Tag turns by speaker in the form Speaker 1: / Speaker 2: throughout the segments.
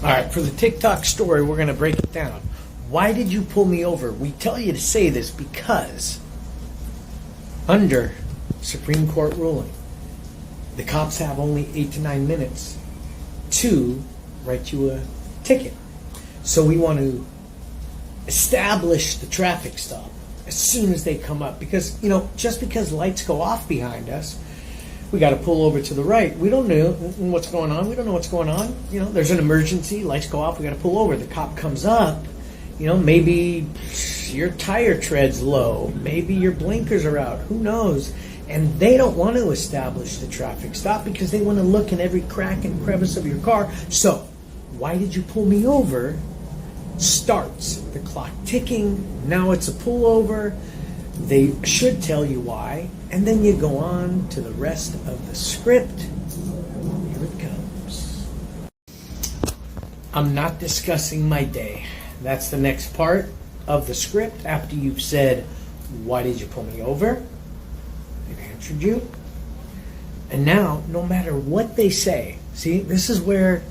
Speaker 1: All right, for the TikTok story, we're going to break it down. Why did you pull me over? We tell you to say this because under Supreme Court ruling, the cops have only 8 to 9 minutes to write you a ticket. So we want to establish the traffic stop as soon as they come up because, just because lights go off behind us, we got to pull over to the right. We don't know what's going on. We don't know what's going on. There's an emergency. Lights go off. We got to pull over. The cop comes up. Maybe your tire tread's low. Maybe your blinkers are out. Who knows? And they don't want to establish the traffic stop because they want to look in every crack and crevice of your car. So, why did you pull me over? Starts the clock ticking. Now it's a pullover. They should tell you why, and then you go on to the rest of the script. Here it comes. I'm not discussing my day. That's the next part of the script after you've said, why did you pull me over? They've answered you. And now, no matter what they say, see, this is where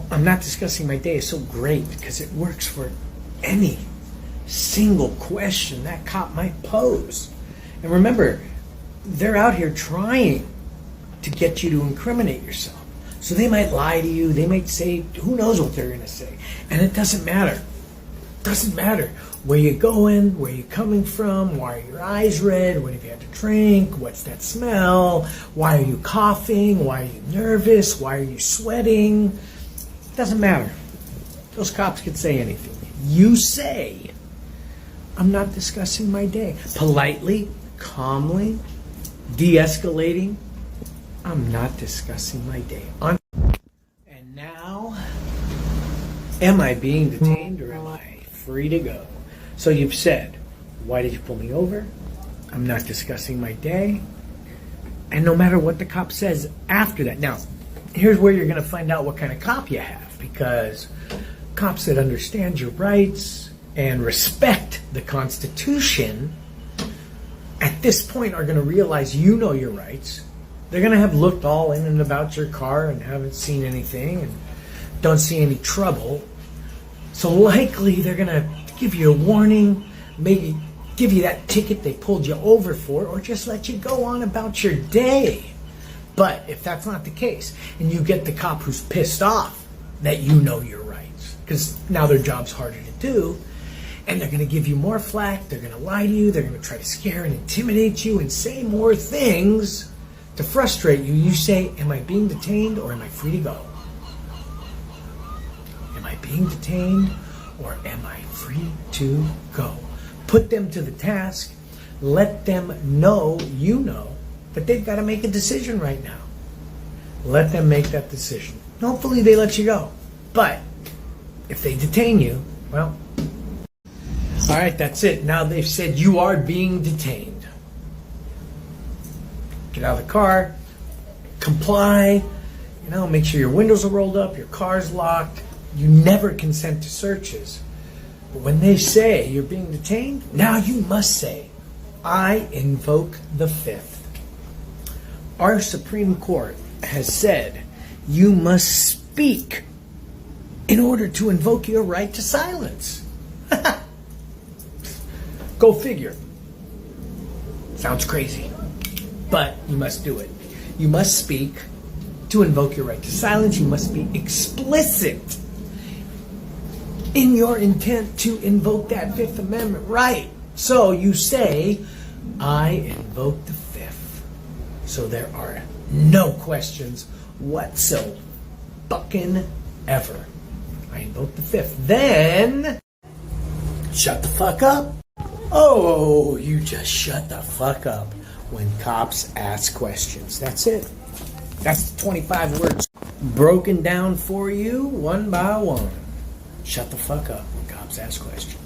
Speaker 1: I'm not discussing my day is so great because it works for any single question that cop might pose. And remember, they're out here trying to get you to incriminate yourself. So they might lie to you, they might say, who knows what they're going to say. And it doesn't matter. It doesn't matter where you're going, where you're coming from, why are your eyes red, what have you had to drink, what's that smell, why are you coughing, why are you nervous, why are you sweating. It doesn't matter. Those cops can say anything. You say, I'm not discussing my day. Politely, calmly, de-escalating. I'm not discussing my day. And now, am I being detained or am I free to go? So you've said, why did you pull me over? I'm not discussing my day. And no matter what the cop says after that. Now, here's where you're going to find out what kind of cop you have. Because cops that understand your rights and respect the Constitution at this point are going to realize you know your rights. They're going to have looked all in and about your car and haven't seen anything and don't see any trouble. So likely they're going to give you a warning, maybe give you that ticket they pulled you over for, or just let you go on about your day. But if that's not the case, and you get the cop who's pissed off that you know your rights, because now their job's harder to do, and they're going to give you more flack, they're going to lie to you, they're going to try to scare and intimidate you and say more things to frustrate you. You say, am I being detained or am I free to go? Am I being detained or am I free to go? Put them to the task. Let them know you know that they've got to make a decision right now. Let them make that decision. Hopefully they let you go. But if they detain you, well, all right, that's it. Now they've said you are being detained. Get out of the car, comply, make sure your windows are rolled up, your car's locked. You never consent to searches. But when they say you're being detained, now you must say, I invoke the Fifth. Our Supreme Court has said you must speak in order to invoke your right to silence. Go figure. Sounds crazy, but you must do it. You must speak to invoke your right to silence. You must be explicit in your intent to invoke that Fifth Amendment right. So you say, I invoke the Fifth. So there are no questions whatsoever. I invoke the Fifth. Then, shut the fuck up. Oh, you just shut the fuck up when cops ask questions. That's it. That's the 25 words broken down for you one by one. Shut the fuck up when cops ask questions.